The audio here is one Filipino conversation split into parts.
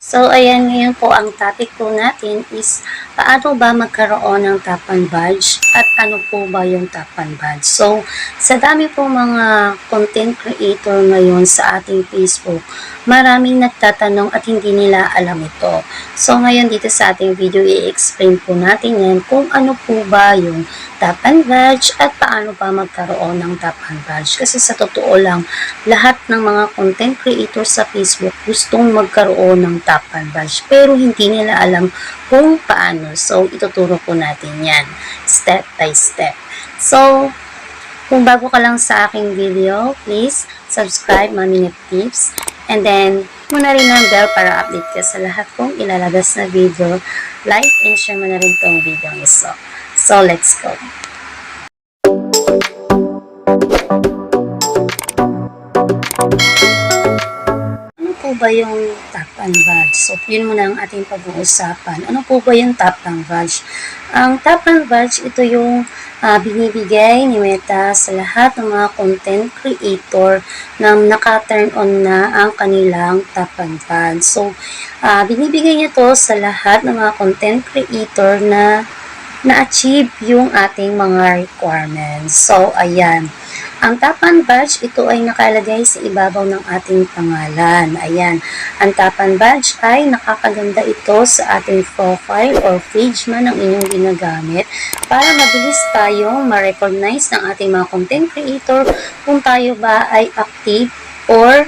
So, ayan, ngayon po ang topic po natin is paano ba magkaroon ng Tapan Badge at ano po ba yung Tapan Badge. So, sa dami po mga content creator ngayon sa ating Facebook, maraming nagtatanong at hindi nila alam ito. So, ngayon dito sa ating video, i-explain po natin yan kung ano po ba yung Tapan Badge at paano ba magkaroon ng Tapan Badge. Kasi sa totoo lang, lahat ng mga content creator sa Facebook gustong magkaroon ng Tapan Badge pero hindi nila alam kung paano. So, ituturo po natin yan step by step. So, kung bago ka lang sa aking video, please subscribe Mami Net Tips and then muna rin ang bell para update ka sa lahat kong ilalabas na video. Like and share mo na rin tong video ito. So, let's go. Ano po ba yung Tapan Badge? So, yun muna ang ating pag-uusapan. Ano po ba yung Tapan Badge? Ang Tapan Badge, ito yung binibigay ni Meta sa lahat ng mga content creator na naka-turn on na ang kanilang Tapan Badge. So, binibigay niya to sa lahat ng mga content creator na na-achieve yung ating mga requirements. So, ayan. Ang Tapan Badge, ito ay nakalagay sa ibabaw ng ating pangalan. Ayan. Ang Tapan Badge ay nakakaganda ito sa ating profile or page man ang inyong ginagamit para mabilis tayong ma-recognize ng ating mga content creator kung tayo ba ay active or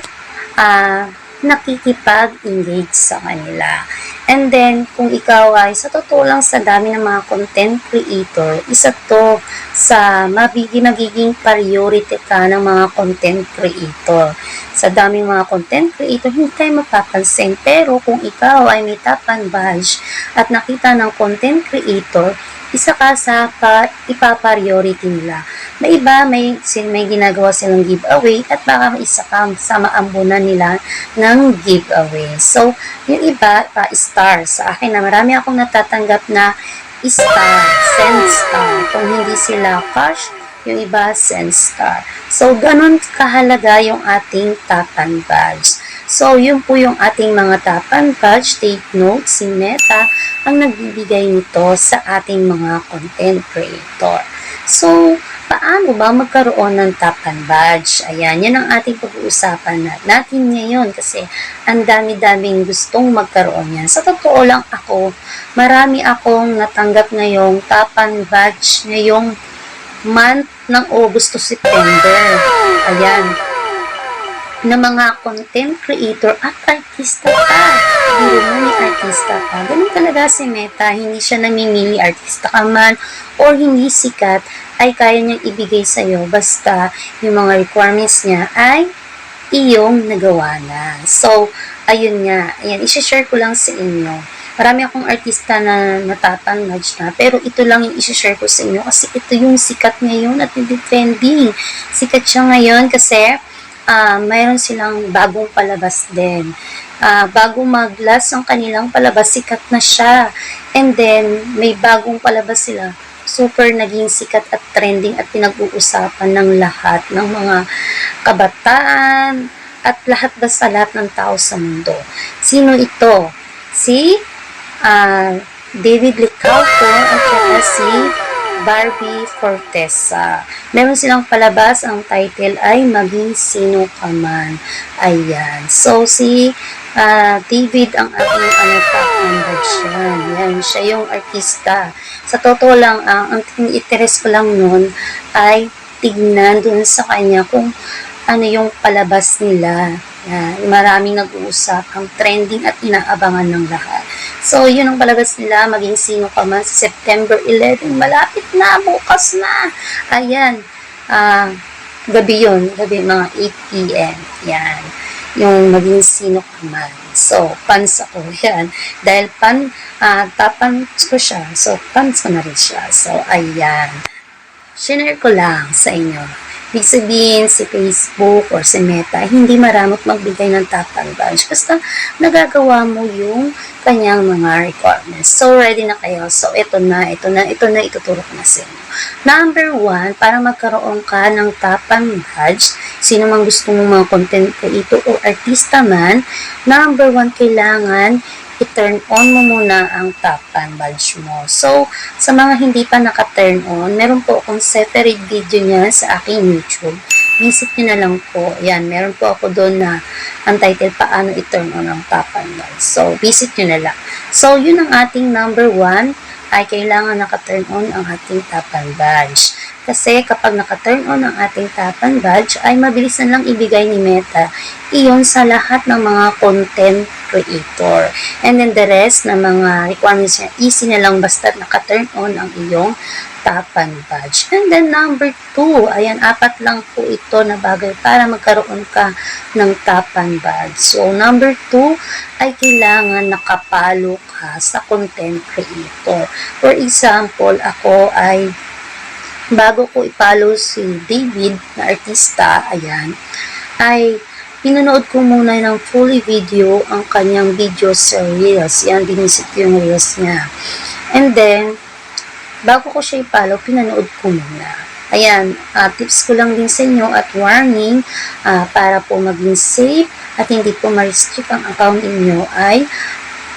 nakikipag-engage sa kanila. And then, kung ikaw ay sa totoo lang sa dami ng mga content creator, isa to sa magiging priority ka ng mga content creator. Sa daming mga content creator, hindi tayo mapapansin. Pero kung ikaw ay may Tapan Badge at nakita ng content creator, isa ka sa ipa-priority nila. May iba, may ginagawa silang giveaway at baka isa ka sa maambunan nila ng giveaway. So, yung iba, pa-star. Sa akin na marami akong natatanggap na star, send star. Kung hindi sila cash, yung iba, send star. So, ganun kahalaga yung ating Tapan Badge. So, yun po yung ating mga Tapan Badge. Take note, si Meta ang nagbibigay nito sa ating mga content creator. So, paano ba magkaroon ng Tapan Badge? Ayan, yan ang ating pag-uusapan natin ngayon kasi ang dami-daming gustong magkaroon yan. Sa totoo lang ako, marami akong natanggap ngayong Tapan Badge ngayong month ng August to September. Ayan, na mga content creator at artista pa. Biro mo may artista pa. Ganun talaga si Meta. Hindi siya namimili artista ka man or hindi sikat ay kaya niyang ibigay sa'yo basta yung mga requirements niya ay iyong nagawa na. So, ayun nga. Ayan, isi-share ko lang sa inyo. Marami akong artista na Tapan Badge na, pero ito lang yung isi-share ko sa inyo kasi ito yung sikat ngayon at trending. Sikat siya ngayon kasi mayroon silang bagong palabas din. Bago mag-last ang kanilang palabas, sikat na siya. And then, may bagong palabas sila. Super naging sikat at trending at pinag-uusapan ng lahat ng mga kabataan at lahat basta lahat ng tao sa mundo. Sino ito? Si David Licauco at saka si Barbie Fortesa. Meron silang palabas, ang title ay Maging Sino Ka Man. Ayan. So, si David ang ating Tapan Badge yan. Yan, siya yung artista. Sa totoo lang, ang interest ko lang nun ay tignan dun sa kanya kung ano yung palabas nila. Yan, maraming nag-uusap, ang trending at inaabangan ng lahat. So, yun ang palabas nila, Maging Sino Ka Man, sa September 11. Malapit na, bukas na. Ayan, gabi yun, gabi mga 8 p.m. Yan, yung Maging Sino Ka Man. So, fans ako, yan. Dahil Tapan ko siya, so fans ko na rin siya. So, ayan. Share ko lang sa inyo. Ibig sabihin, si Facebook or si Meta, hindi maramot magbigay ng Tapan Badge. Basta nagagawa mo yung kanyang mga requirements. So, ready na kayo? So, ito na, ituturo ko na sa inyo. Number 1, para magkaroon ka ng Tapan badge, sino mang gusto mong mga content creator o artista man, number 1, kailangan i-turn on mo muna ang Tapan badge mo. So, sa mga hindi pa naka-turn on, meron po akong separate video niya sa aking YouTube. Visit nyo na lang po. Yan, meron po ako doon na ang title, paano i-turn on ang Tapan badge. So, visit nyo na lang. So, yun ang ating number 1, ay kailangan naka-turn on ang ating Tapan badge. Kasi kapag naka-turn on ang ating Tapan badge, ay mabilis na lang ibigay ni Meta iyon sa lahat ng mga content creator. And then the rest na mga requirements niya, easy na lang basta naka-turn on ang iyong Tapan badge. And then number 2, ayan, 4 lang po ito na bagay para magkaroon ka ng Tapan badge. So, number 2 ay kailangan nakapalo ka sa content creator. For example, ako ay bago ko ipalo si David na artista, ayan, ay pinanood ko muna ng fully video ang kanyang video sa Reels. Yan, binisit ko yung Reels niya. And then, bago ko siya ipalo, pinanood ko muna. Ayan, tips ko lang din sa inyo at warning, para po maging safe at hindi po ma-restrict ang account niyo ay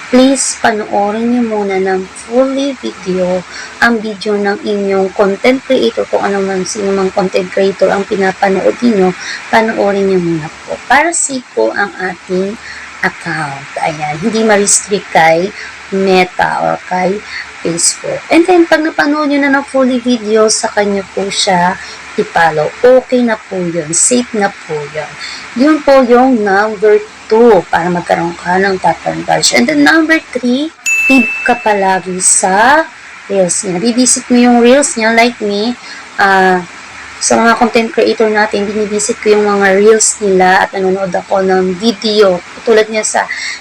please panoorin niyo muna ng fully video ang video ng inyong content creator, kung ano man, sino mang content creator ang pinapanood niyo, panoorin niyo muna po para safe po ang ating account. Ayan, hindi ma-restrict kay Meta or kay Facebook. And then, pag napanood nyo na ng fully video, sa kanya po siya i-follow. Okay na po yun. Safe na po yun. Yun po yung number 2 para magkaroon ka ng Tapan badge. And then, number 3, tip ka palagi sa Reels niya. Bibisit mo yung Reels niya like me. Sa mga content creator natin, binibisit ko yung mga Reels nila at nanonood ako ng video. Tulad niya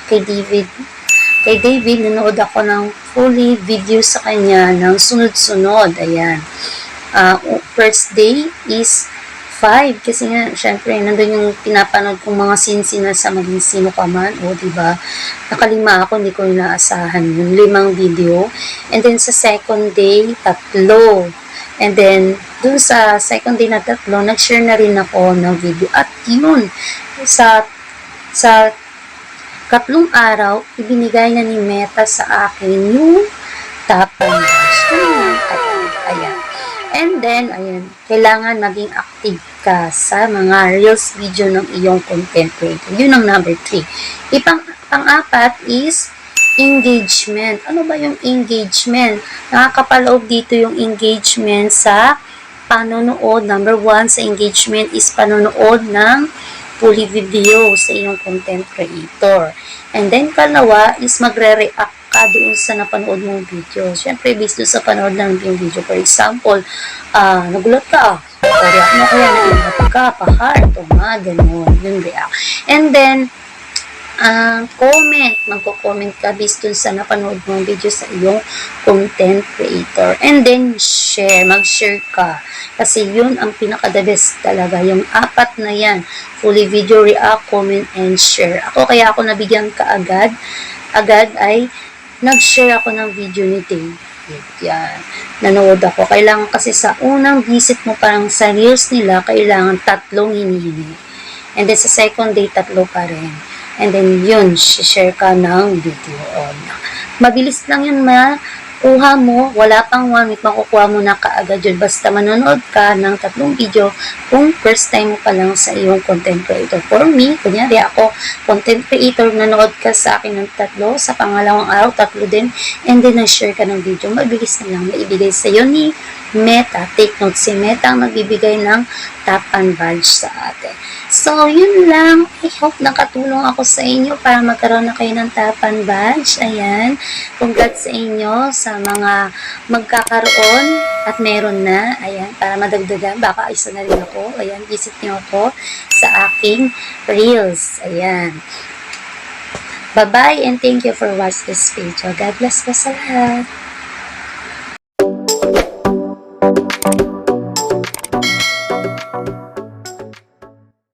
kay David, nanood ako ng fully video sa kanya ng sunod-sunod. Ayan. First day is 5. Kasi nga, syempre, nandun yung pinapanood kong mga scenes sa maging sino pa man. O, diba? Nakalima ako, hindi ko inaasahan yung 5 video. And then, sa second day, 3. And then, dun sa second day na 3, nag-share na rin ako ng video. At yun, sa 3 araw, ibinigay na ni Meta sa akin yung Tapan badge. Ayan. And then, ayan, kailangan maging active ka sa mga Reels video ng iyong content creator. Yun ang number 3. Pang-4 is engagement. Ano ba yung engagement? Nakakapaloob dito yung engagement sa panonood. Number 1 sa engagement is panonood ng fully video sa iyong content creator. And then, kalawa is magre-react ka doon sa napanood mong video. Siyempre, based doon sa panood ng video. For example, nagulat ka, react mo kaya, naingat ka, pa-heart, o mga ganun, yung react. And then, comment, magko-comment ka based dun sa napanood mong video sa iyong content creator. And then, share, mag-share ka. Kasi yun ang pinaka-the best talaga, yung 4 na yan. Fully video, react, comment, and share. Kaya ako nabigyan ka agad ay nag-share ako ng video ni David. Yan. Nanood ako. Kailangan kasi sa unang visit mo parang sa Reels nila, kailangan 3 hinihingi. And then sa second day, 3 pa rin. And then yun, share ka ng video on. Mabilis lang yun makuha mo. Wala pang 1 week, makukuha mo na kaagad yun. Basta manonood ka ng 3 video kung first time mo pa lang sa iyong content creator. For me, kunyari ako, content creator, nanood ka sa akin ng 3, sa pangalawang araw, 3 din, and then nag-share ka ng video. Mabilis na lang maibigay sa iyo ni Meta. Take note, si Meta ang magbibigay ng Tapan badge sa atin. So, yun lang. I hope nakatulong ako sa inyo para magkaroon na kayo ng Tapan badge. Ayan. Congrats sa inyo sa mga magkakaroon at meron na. Ayan. Para madagdagan. Baka isa na rin ako. Ayan. Visit nyo ako sa aking Reels. Ayan. Bye-bye and thank you for watching this video. God bless po sa lahat.